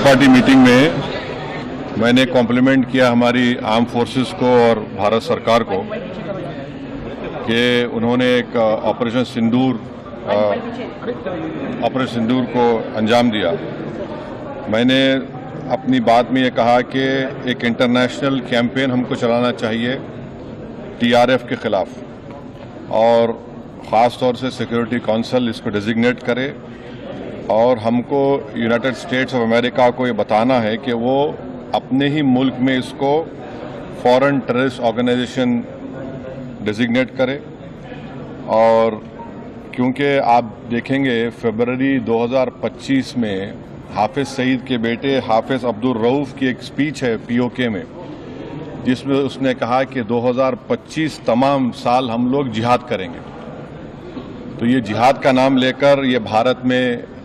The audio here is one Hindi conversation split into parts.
पार्टी मीटिंग में मैंने कॉम्प्लीमेंट किया हमारी आर्म फोर्सेस को और भारत सरकार को कि उन्होंने एक ऑपरेशन सिंदूर को अंजाम दिया। मैंने अपनी बात में ये कहा कि एक इंटरनेशनल कैंपेन हमको चलाना चाहिए टीआरएफ के खिलाफ और ख़ास तौर से सिक्योरिटी काउंसिल इसको डेजिग्नेट करे और हमको यूनाइटेड स्टेट्स ऑफ अमेरिका को ये बताना है कि वो अपने ही मुल्क में इसको फॉरेन टेररिस्ट ऑर्गेनाइजेशन डेजिग्नेट करे। और क्योंकि आप देखेंगे फरवरी 2025 में हाफिज सईद के बेटे हाफिज अब्दुल रऊफ की एक स्पीच है पीओके में जिसमें उसने कहा कि 2025 तमाम साल हम लोग जिहाद करेंगे। तो ये जिहाद का नाम लेकर ये भारत में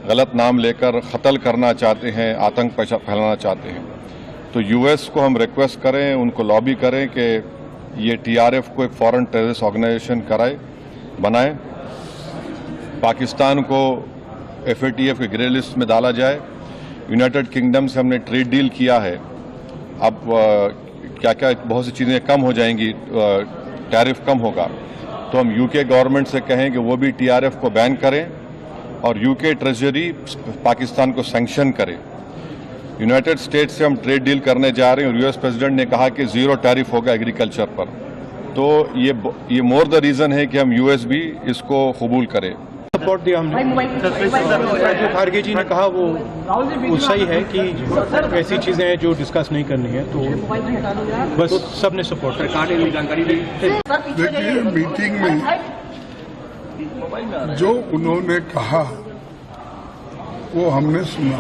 गलत नाम लेकर कत्ल करना चाहते हैं, आतंक फैलाना चाहते हैं। तो यूएस को हम रिक्वेस्ट करें, उनको लॉबी करें कि ये टीआरएफ को एक फॉरेन टेररिस्ट ऑर्गेनाइजेशन बनाए, पाकिस्तान को एफएटीएफ के ग्रे लिस्ट में डाला जाए। यूनाइटेड किंगडम से हमने ट्रेड डील किया है, अब क्या क्या बहुत सी चीज़ें कम हो जाएंगी, टैरिफ कम होगा। तो हम यूके गवर्नमेंट से कहें कि वो भी टीआरएफ को बैन करें और यूके ट्रेजरी पाकिस्तान को सैंक्शन करे। यूनाइटेड स्टेट्स से हम ट्रेड डील करने जा रहे हैं और यूएस प्रेसिडेंट ने कहा कि जीरो टैरिफ होगा एग्रीकल्चर पर। तो ये मोर द रीजन है कि हम यूएस भी इसको कबूल करें। सपोर्ट दिया हमने। जो खारगे जी ने कहा वो सही है कि ऐसी चीजें हैं जो डिस्कस नहीं करनी है, तो बस सबने सपोर्ट सरकार ने जानकारी दी। देखिए, मीटिंग में जो उन्होंने कहा वो हमने सुना।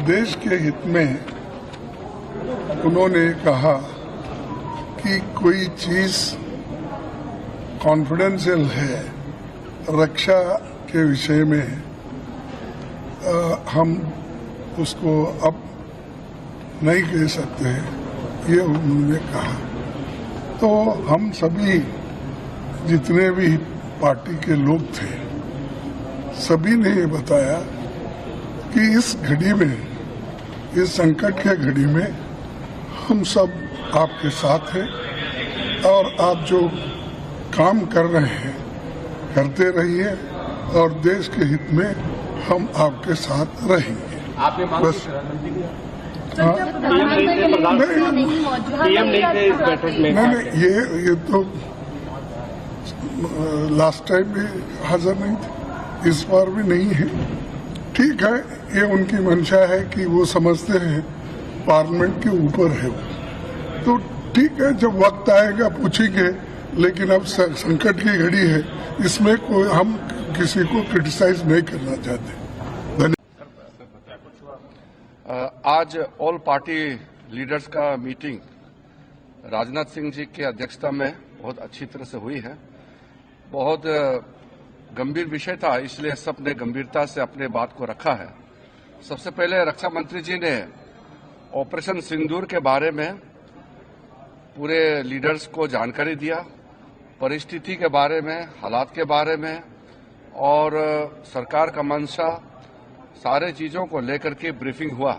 देश के हित में उन्होंने कहा कि कोई चीज कॉन्फिडेंशियल है रक्षा के विषय में, हम उसको अब नहीं कह सकते, ये उन्होंने कहा। तो हम सभी जितने भी पार्टी के लोग थे सभी ने ये बताया कि इस घड़ी में, इस संकट के घड़ी में हम सब आपके साथ हैं और आप जो काम कर रहे हैं करते रहिए और देश के हित में हम आपके साथ रहेंगे। आपने बस नहीं, ये तो लास्ट टाइम भी हाजिर नहीं थे, इस बार भी नहीं है। ठीक है, ये उनकी मंशा है कि वो समझते हैं पार्लियामेंट के ऊपर है वो, तो ठीक है, जब वक्त आएगा पूछेंगे। लेकिन अब संकट की घड़ी है, इसमें कोई हम किसी को क्रिटिसाइज नहीं करना चाहते। आज ऑल पार्टी लीडर्स का मीटिंग राजनाथ सिंह जी की अध्यक्षता में बहुत अच्छी तरह से हुई है। बहुत गंभीर विषय था, इसलिए सबने गंभीरता से अपने बात को रखा है। सबसे पहले रक्षा मंत्री जी ने ऑपरेशन सिंदूर के बारे में पूरे लीडर्स को जानकारी दिया, परिस्थिति के बारे में, हालात के बारे में और सरकार का मंशा, सारे चीजों को लेकर के ब्रीफिंग हुआ।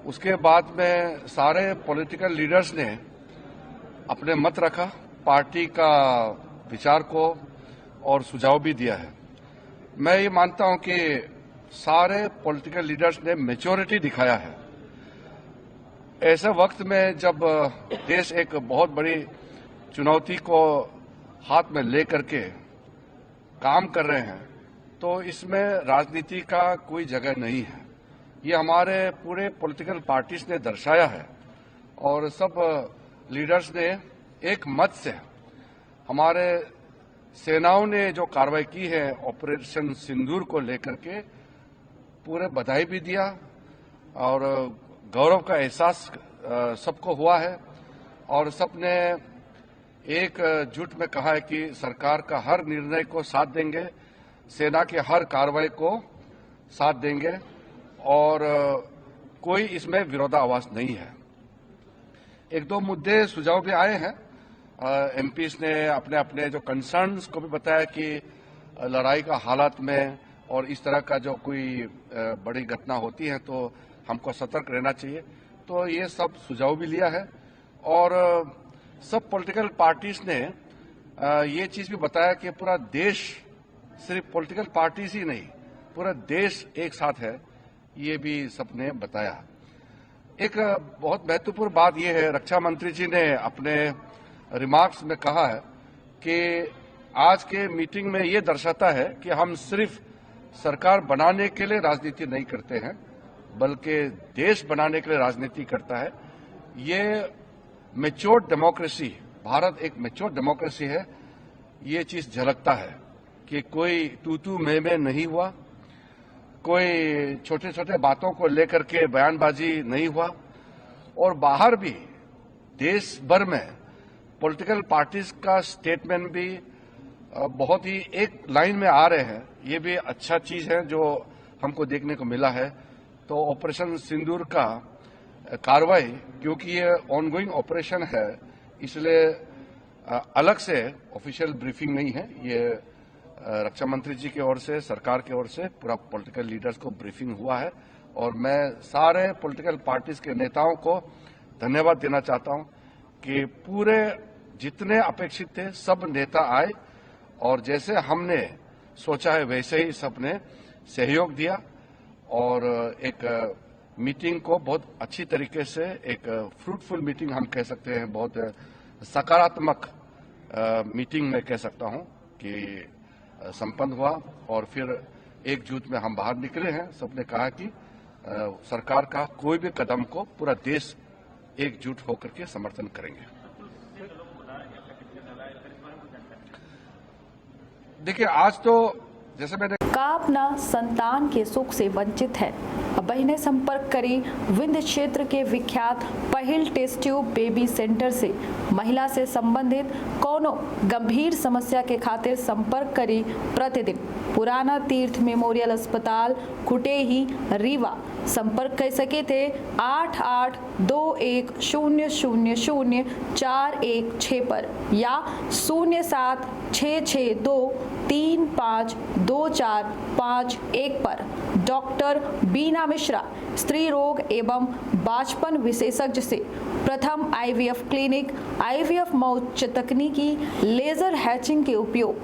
उसके बाद में सारे पॉलिटिकल लीडर्स ने अपने मत रखा, पार्टी का विचार को और सुझाव भी दिया है। मैं ये मानता हूं कि सारे पॉलिटिकल लीडर्स ने मैच्योरिटी दिखाया है। ऐसे वक्त में जब देश एक बहुत बड़ी चुनौती को हाथ में लेकर के काम कर रहे हैं, तो इसमें राजनीति का कोई जगह नहीं है। ये हमारे पूरे पॉलिटिकल पार्टीज ने दर्शाया है और सब लीडर्स ने एक मत से हमारे सेनाओं ने जो कार्रवाई की है ऑपरेशन सिंदूर को लेकर के पूरे बधाई भी दिया और गौरव का एहसास सबको हुआ है और सबने एक जुट में कहा है कि सरकार का हर निर्णय को साथ देंगे, सेना की हर कार्रवाई को साथ देंगे और कोई इसमें विरोधाभास नहीं है। एक दो मुद्दे सुझाव भी आए हैं, एमपीज ने अपने अपने जो कंसर्न्स को भी बताया कि लड़ाई का हालात में और इस तरह का जो कोई बड़ी घटना होती है तो हमको सतर्क रहना चाहिए। तो ये सब सुझाव भी लिया है और सब पॉलिटिकल पार्टीज ने ये चीज भी बताया कि पूरा देश, सिर्फ पॉलिटिकल पार्टीज ही नहीं, पूरा देश एक साथ है, ये भी सबने बताया। एक बहुत महत्वपूर्ण बात यह है, रक्षा मंत्री जी ने अपने रिमार्क्स में कहा है कि आज के मीटिंग में ये दर्शाता है कि हम सिर्फ सरकार बनाने के लिए राजनीति नहीं करते हैं, बल्कि देश बनाने के लिए राजनीति करता है। ये मैच्योर्ड डेमोक्रेसी, भारत एक मैच्योर्ड डेमोक्रेसी है, ये चीज झलकता है कि कोई तू मैं नहीं हुआ, कोई छोटे छोटे बातों को लेकर के बयानबाजी नहीं हुआ और बाहर भी देश भर में पॉलिटिकल पार्टीज का स्टेटमेंट भी बहुत ही एक लाइन में आ रहे हैं। ये भी अच्छा चीज है जो हमको देखने को मिला है। तो ऑपरेशन सिंदूर का कार्रवाई, क्योंकि ये ऑनगोइंग ऑपरेशन है, इसलिए अलग से ऑफिशियल ब्रीफिंग नहीं है। ये रक्षा मंत्री जी की ओर से, सरकार की ओर से पूरा पॉलिटिकल लीडर्स को ब्रीफिंग हुआ है और मैं सारे पॉलिटिकल पार्टीज के नेताओं को धन्यवाद देना चाहता हूं कि पूरे जितने अपेक्षित थे सब नेता आए और जैसे हमने सोचा है वैसे ही सबने सहयोग दिया और एक मीटिंग को बहुत अच्छी तरीके से, एक फ्रूटफुल मीटिंग हम कह सकते हैं, बहुत सकारात्मक मीटिंग मैं कह सकता हूं कि संपन्न हुआ और फिर एकजुट में हम बाहर निकले हैं। सबने कहा कि सरकार का कोई भी कदम को पूरा देश एकजुट होकर के समर्थन करेंगे। देखिए, आज तो जैसे मैंने का अपना संतान के सुख से वंचित है। बहने संपर्क करी विंध्य क्षेत्र के विख्यात पहिल टेस्ट ट्यूब बेबी सेंटर से। महिला से संबंधित कोनो गंभीर समस्या के खातिर संपर्क करी प्रतिदिन पुराना तीर्थ मेमोरियल अस्पताल कुटेही रीवा। संपर्क कर सके थे 8821000416 पर या 0766235245 पर। डॉक्टर बीना मिश्रा, स्त्री रोग एवं बांझपन विशेषज्ञ से प्रथम IVF क्लिनिक, IVF मौच तकनीकी, लेजर हैचिंग के उपयोग,